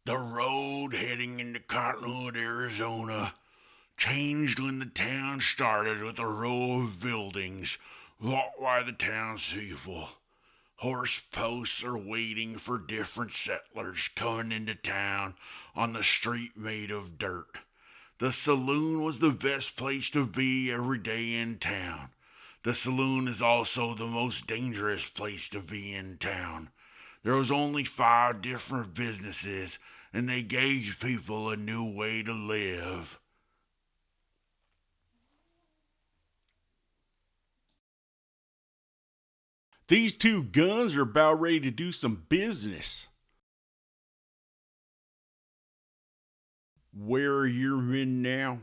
The road heading into Cottonwood, Arizona, changed when the town started with a row of buildings walked by the townspeople. Horse posts are waiting for different settlers coming into town on the street made of dirt. The saloon was the best place to be every day in town. The saloon is also the most dangerous place to be in town. There was only 5 different businesses, and they gave people a new way to live. These two guns are about ready to do some business. Where are your men now?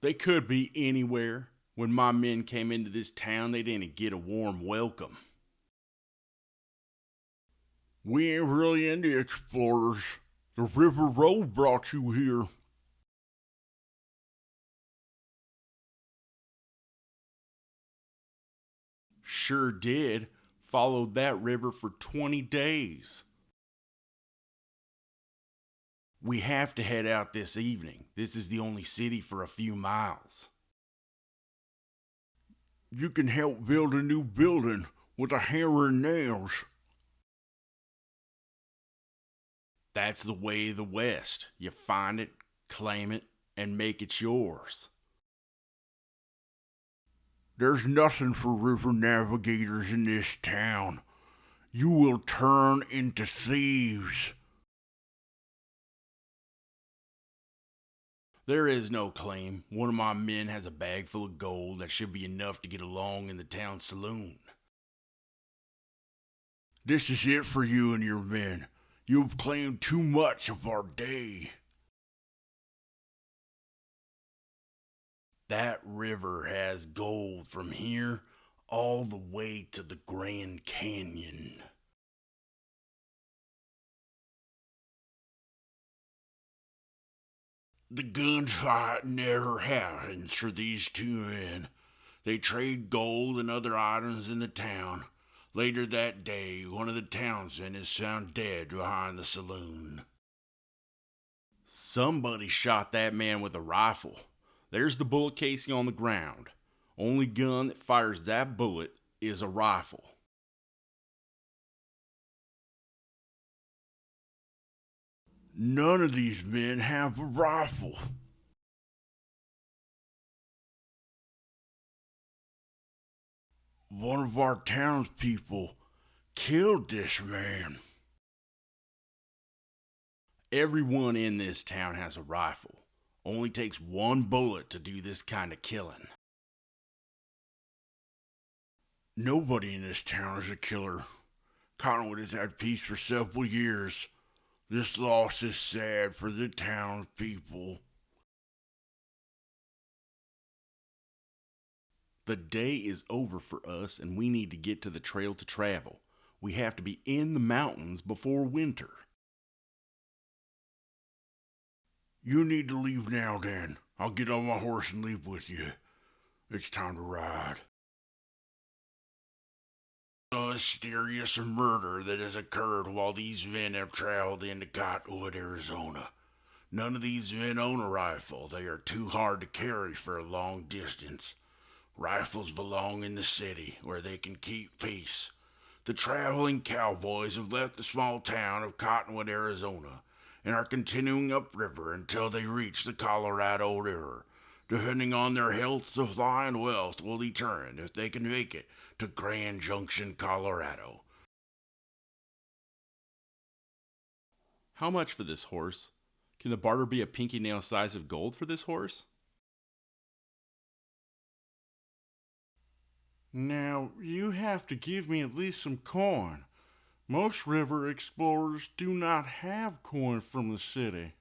They could be anywhere. When my men came into this town, they didn't get a warm welcome. We ain't really into explorers. The river road brought you here. Sure did. Followed that river for 20 days. We have to head out this evening. This is the only city for a few miles. You can help build a new building with a hammer and nails. That's the way of the West. You find it, claim it, and make it yours. There's nothing for river navigators in this town. You will turn into thieves. There is no claim. One of my men has a bag full of gold that should be enough to get along in the town saloon. This is it for you and your men. You've claimed too much of our day. That river has gold from here all the way to the Grand Canyon. The gunfight never happens for these two men. They trade gold and other items in the town. Later that day, one of the townsmen is found dead behind the saloon. Somebody shot that man with a rifle. There's the bullet casing on the ground. Only gun that fires that bullet is a rifle. None of these men have a rifle. One of our townspeople killed this man. Everyone in this town has a rifle. Only takes one bullet to do this kind of killing. Nobody in this town is a killer. Cottonwood has had peace for several years. This loss is sad for the townspeople. The day is over for us, and we need to get to the trail to travel. We have to be in the mountains before winter. You need to leave now, then. I'll get on my horse and leave with you. It's time to ride. A mysterious murder that has occurred while these men have traveled into Cottonwood, Arizona. None of these men own a rifle. They are too hard to carry for a long distance. Rifles belong in the city, where they can keep peace. The traveling cowboys have left the small town of Cottonwood, Arizona, and are continuing upriver until they reach the Colorado River. Depending on their health, supply, and wealth will determine if they can make it to Grand Junction, Colorado. How much for this horse? Can the barter be a pinky nail size of gold for this horse? Now, you have to give me at least some coin. Most river explorers do not have coin from the city.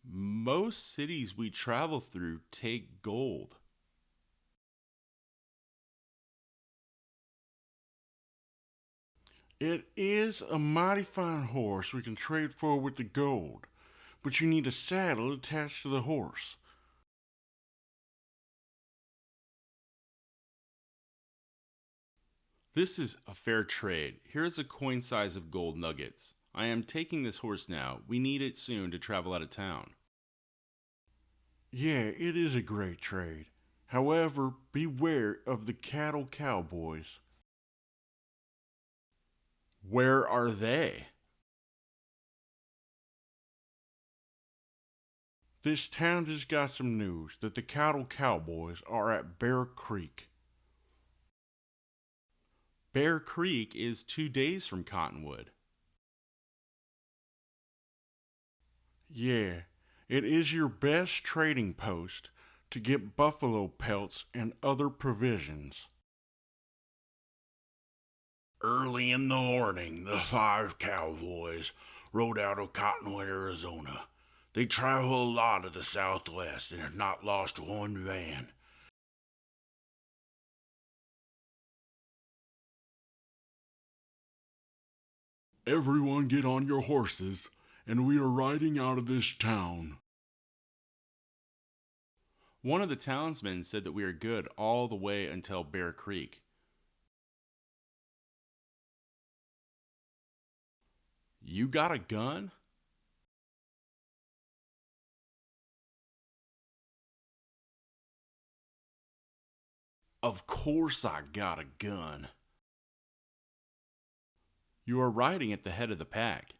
Most cities we travel through take gold. It is a mighty fine horse we can trade for with the gold, but you need a saddle attached to the horse. This is a fair trade. Here is a coin size of gold nuggets. I am taking this horse now. We need it soon to travel out of town. Yeah, it is a great trade. However, beware of the cattle cowboys. Where are they? This town just got some news that the cattle cowboys are at Bear Creek. Bear Creek is 2 days from Cottonwood. Yeah, it is your best trading post to get buffalo pelts and other provisions. Early in the morning, the 5 cowboys rode out of Cottonwood, Arizona. They travel a lot to the southwest and have not lost one van. Everyone get on your horses, and we are riding out of this town. One of the townsmen said that we are good all the way until Bear Creek. You got a gun? Of course I got a gun. You are riding at the head of the pack,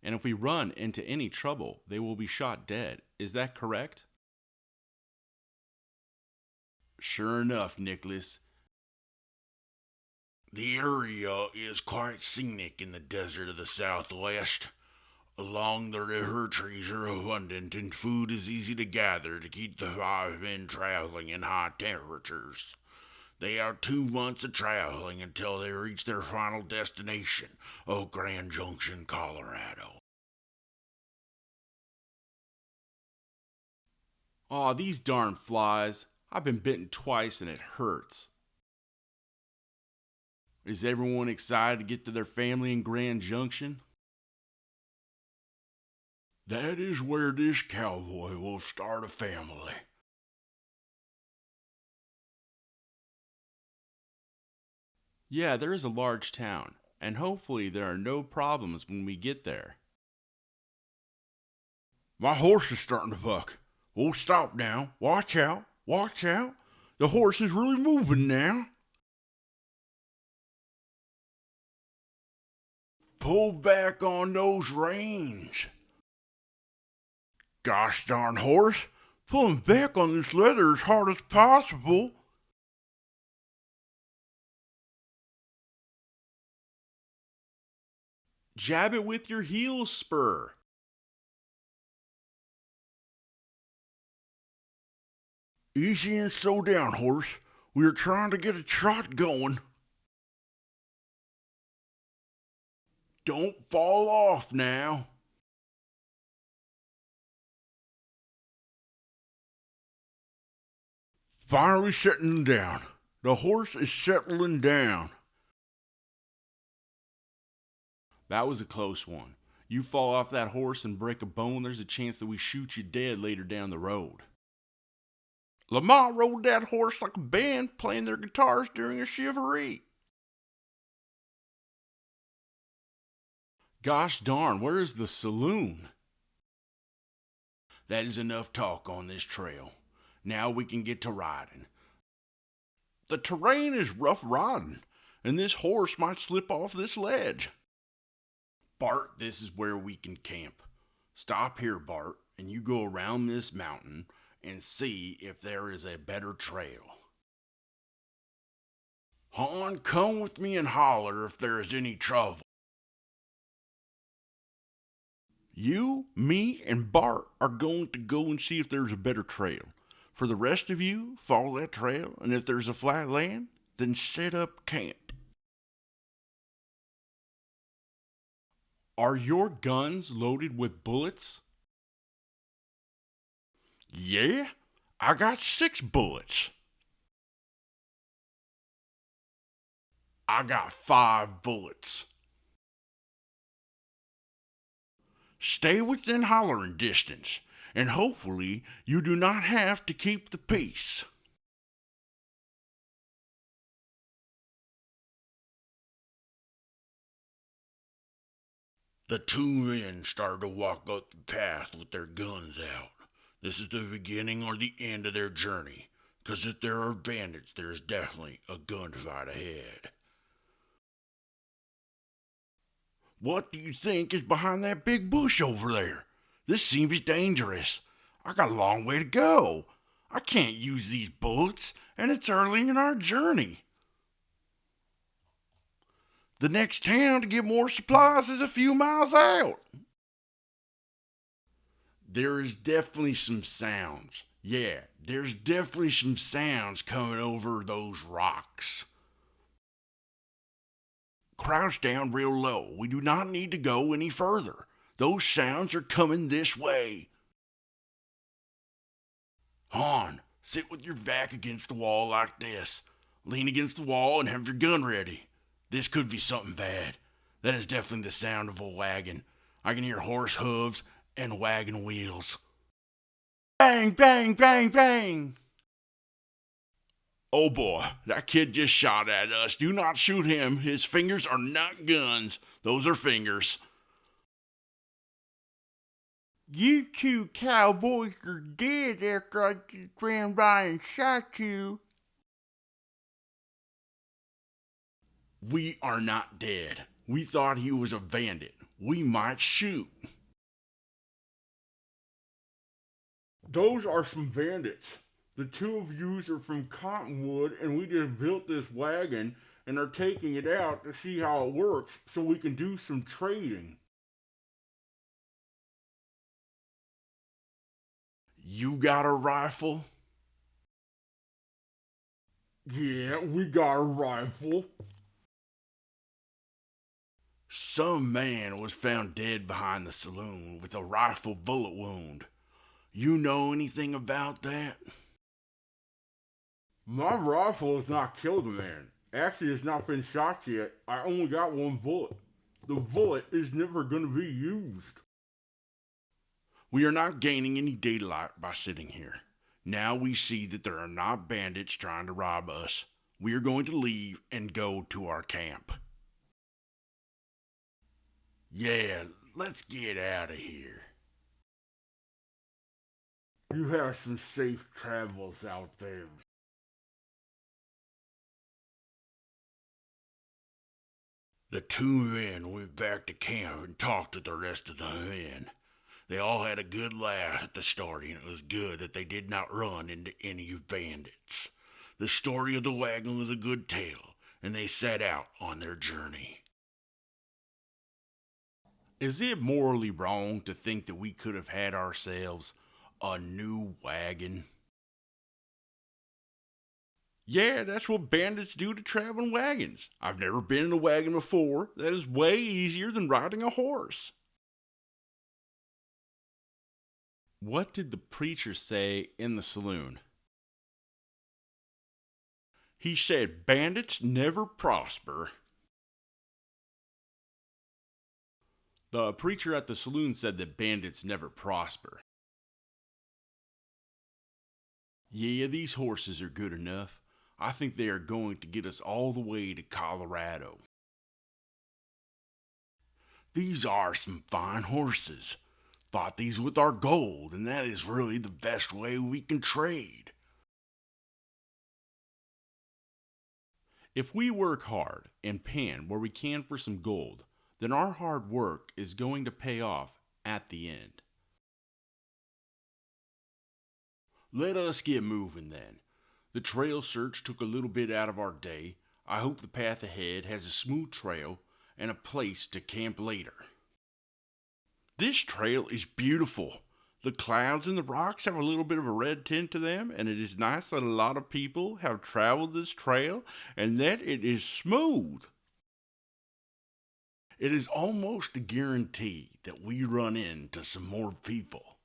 and if we run into any trouble, they will be shot dead. Is that correct? Sure enough, Nicholas. The area is quite scenic in the desert of the southwest. Along the river, trees are abundant and food is easy to gather to keep the 5 men traveling in high temperatures. They have 2 months of traveling until they reach their final destination of Grand Junction, Colorado. Aw, these darn flies. I've been bitten twice and it hurts. Is everyone excited to get to their family in Grand Junction? That is where this cowboy will start a family. Yeah, there is a large town, and hopefully there are no problems when we get there. My horse is starting to buck. We'll stop now. Watch out. Watch out. The horse is really moving now. Pull back on those reins. Gosh darn horse. Pulling back on this leather as hard as possible. Jab it with your heel spur. Easy and slow down, horse. We are trying to get a trot going. Don't fall off now. Finally settling down. The horse is settling down. That was a close one. You fall off that horse and break a bone, there's a chance that we shoot you dead later down the road. Lamar rode that horse like a band playing their guitars during a shivaree. Gosh darn, where is the saloon? That is enough talk on this trail. Now we can get to riding. The terrain is rough riding, and this horse might slip off this ledge. Bart, this is where we can camp. Stop here, Bart, and you go around this mountain and see if there is a better trail. Hon, come with me and holler if there is any trouble. You, me, and Bart are going to go and see if there's a better trail. For the rest of you, follow that trail, and if there's a flat land, then set up camp. Are your guns loaded with bullets? Yeah, I got 6 bullets. I got 5 bullets. Stay within hollering distance, and hopefully you do not have to keep the peace. The two men started to walk up the path with their guns out. This is the beginning or the end of their journey, 'cause if there are bandits, there is definitely a gunfight ahead. What do you think is behind that big bush over there? This seems dangerous. I got a long way to go. I can't use these bullets, and it's early in our journey. The next town to get more supplies is a few miles out. There is definitely some sounds. Yeah, there's definitely some sounds coming over those rocks. Crouch down real low. We do not need to go any further. Those sounds are coming this way. Han, sit with your back against the wall like this. Lean against the wall and have your gun ready. This could be something bad. That is definitely the sound of a wagon. I can hear horse hooves and wagon wheels. Bang, bang, bang, bang. Oh boy, that kid just shot at us. Do not shoot him. His fingers are not guns. Those are fingers. You two cowboys are dead after I just ran by and shot you. We are not dead. We thought he was a bandit. We might shoot. Those are some bandits. The two of yous are from Cottonwood, and we just built this wagon and are taking it out to see how it works so we can do some trading. You got a rifle? Yeah, we got a rifle. Some man was found dead behind the saloon with a rifle bullet wound. You know anything about that? My rifle has not killed a man. Actually, it's not been shot yet. I only got one bullet. The bullet is never going to be used. We are not gaining any daylight by sitting here. Now we see that there are not bandits trying to rob us. We are going to leave and go to our camp. Yeah, let's get out of here. You have some safe travels out there. The two men went back to camp and talked with the rest of the men. They all had a good laugh at the story, and it was good that they did not run into any bandits. The story of the wagon was a good tale, and they set out on their journey. Is it morally wrong to think that we could have had ourselves a new wagon? Yeah, that's what bandits do to traveling wagons. I've never been in a wagon before. That is way easier than riding a horse. What did the preacher say in the saloon? He said bandits never prosper. The preacher at the saloon said that bandits never prosper. Yeah, these horses are good enough. I think they are going to get us all the way to Colorado. These are some fine horses. Bought these with our gold, and that is really the best way we can trade. If we work hard and pan where we can for some gold, then our hard work is going to pay off at the end. Let us get moving then. The trail search took a little bit out of our day. I hope the path ahead has a smooth trail and a place to camp later. This trail is beautiful. The clouds and the rocks have a little bit of a red tint to them, and it is nice that a lot of people have traveled this trail and that it is smooth. It is almost a guarantee that we run into some more people.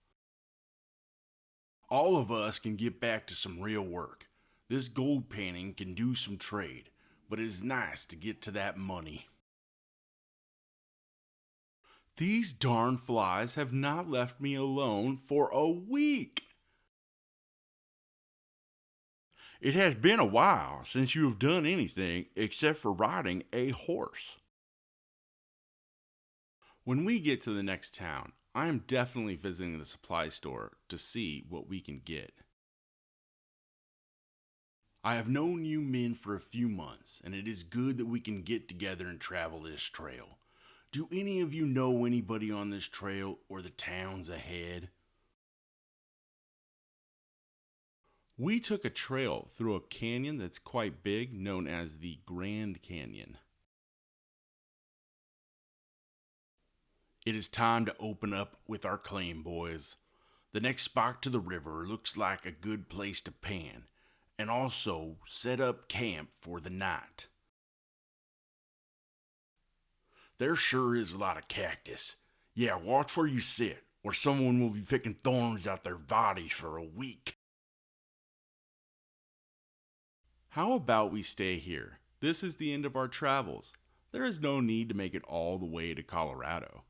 All of us can get back to some real work. This gold panning can do some trade, but it is nice to get to that money. These darn flies have not left me alone for a week. It has been a while since you have done anything except for riding a horse. When we get to the next town, I am definitely visiting the supply store to see what we can get. I have known you men for a few months, and it is good that we can get together and travel this trail. Do any of you know anybody on this trail or the towns ahead? We took a trail through a canyon that's quite big, known as the Grand Canyon. It is time to open up with our claim, boys. The next spot to the river looks like a good place to pan, and also set up camp for the night. There sure is a lot of cactus. Yeah, watch where you sit, or someone will be picking thorns out their bodies for a week. How about we stay here? This is the end of our travels. There is no need to make it all the way to Colorado.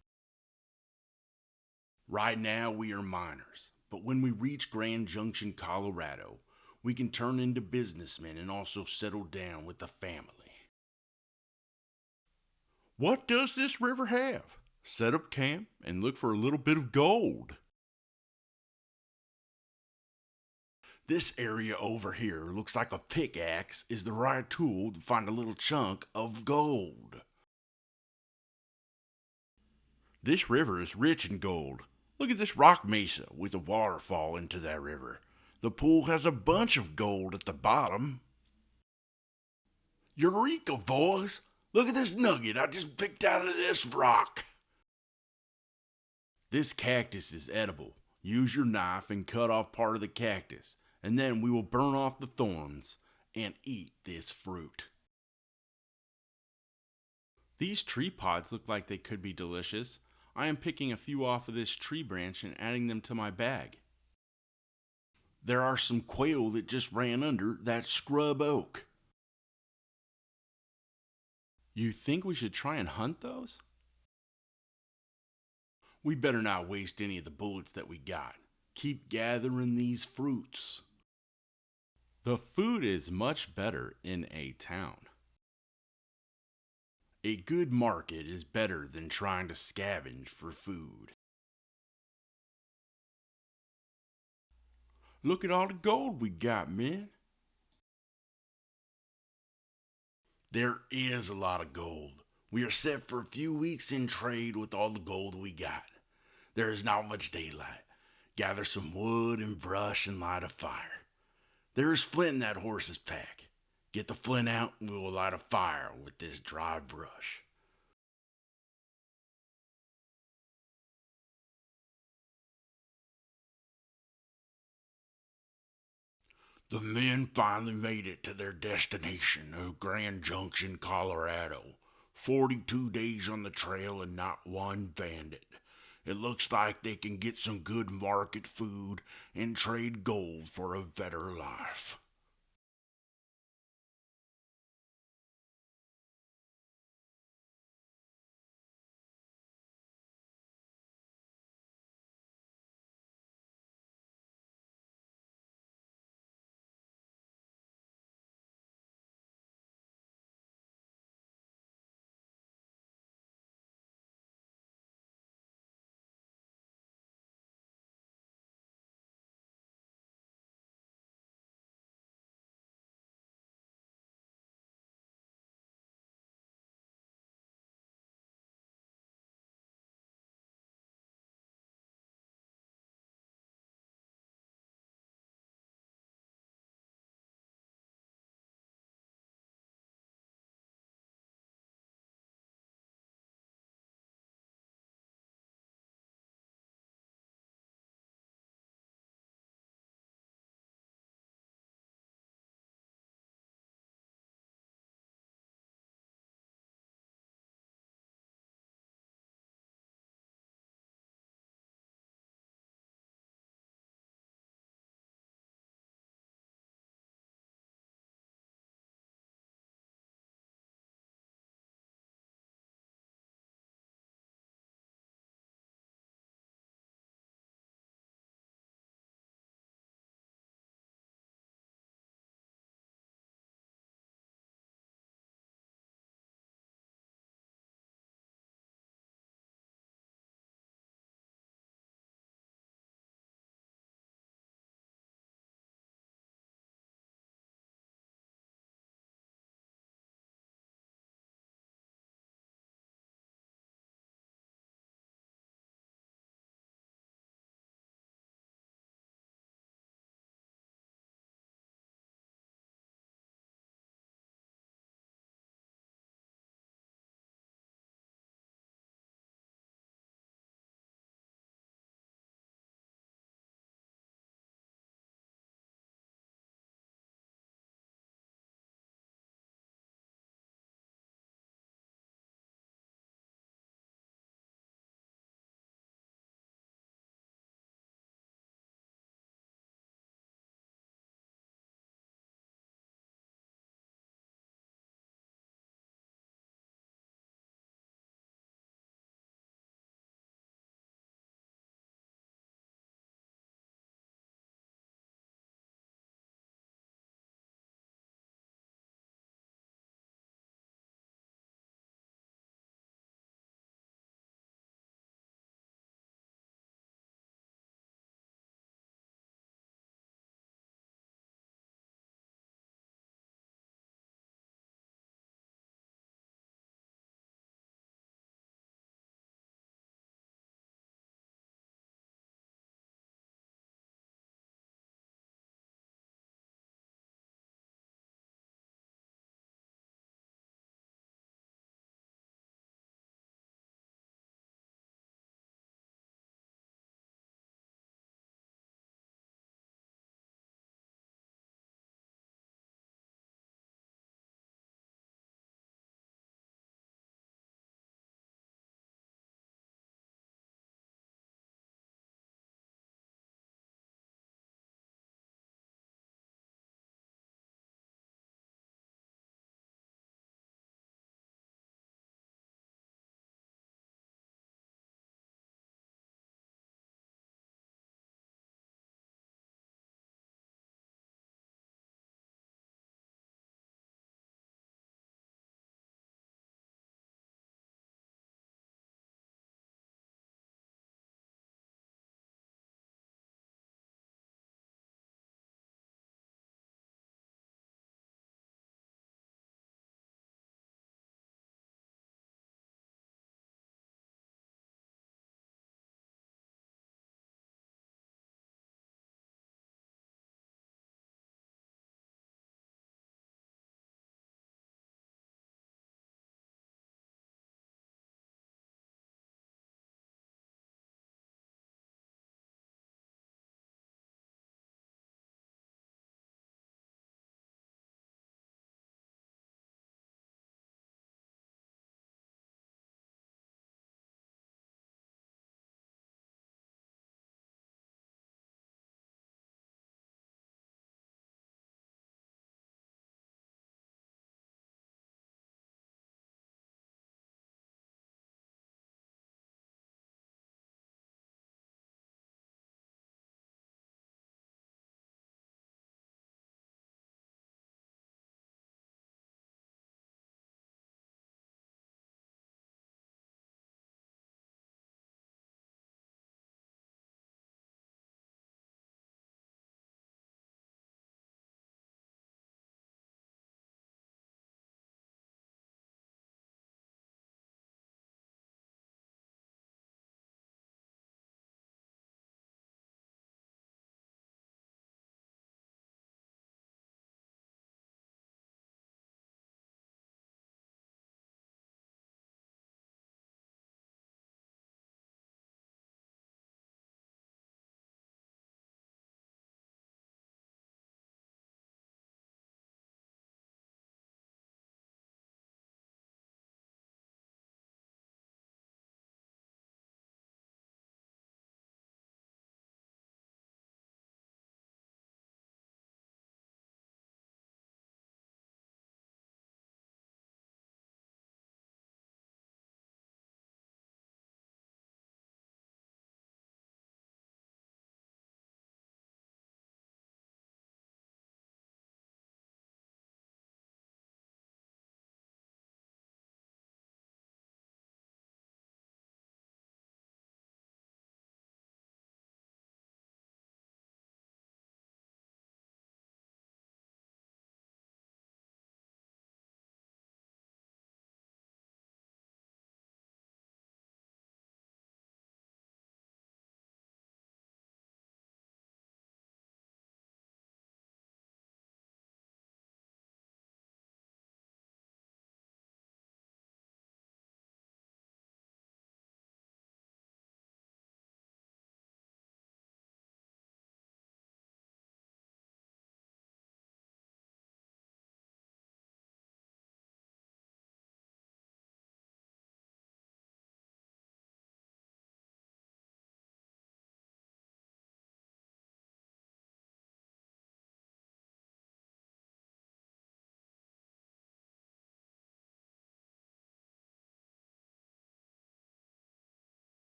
Right now we are miners, but when we reach Grand Junction, Colorado, we can turn into businessmen and also settle down with the family. What does this river have? Set up camp and look for a little bit of gold. This area over here looks like a pickaxe is the right tool to find a little chunk of gold. This river is rich in gold. Look at this rock mesa with a waterfall into that river. The pool has a bunch of gold at the bottom. Eureka, boys! Look at this nugget I just picked out of this rock. This cactus is edible. Use your knife and cut off part of the cactus, and then we will burn off the thorns and eat this fruit. These tree pods look like they could be delicious. I am picking a few off of this tree branch and adding them to my bag. There are some quail that just ran under that scrub oak. You think we should try and hunt those? We better not waste any of the bullets that we got. Keep gathering these fruits. The food is much better in a town. A good market is better than trying to scavenge for food. Look at all the gold we got, man. There is a lot of gold. We are set for a few weeks in trade with all the gold we got. There is not much daylight. Gather some wood and brush and light a fire. There is flint in that horse's pack. Get the flint out and we will light a fire with this dry brush. The men finally made it to their destination of Grand Junction, Colorado. 42 days on the trail and not one bandit. It looks like they can get some good market food and trade gold for a better life.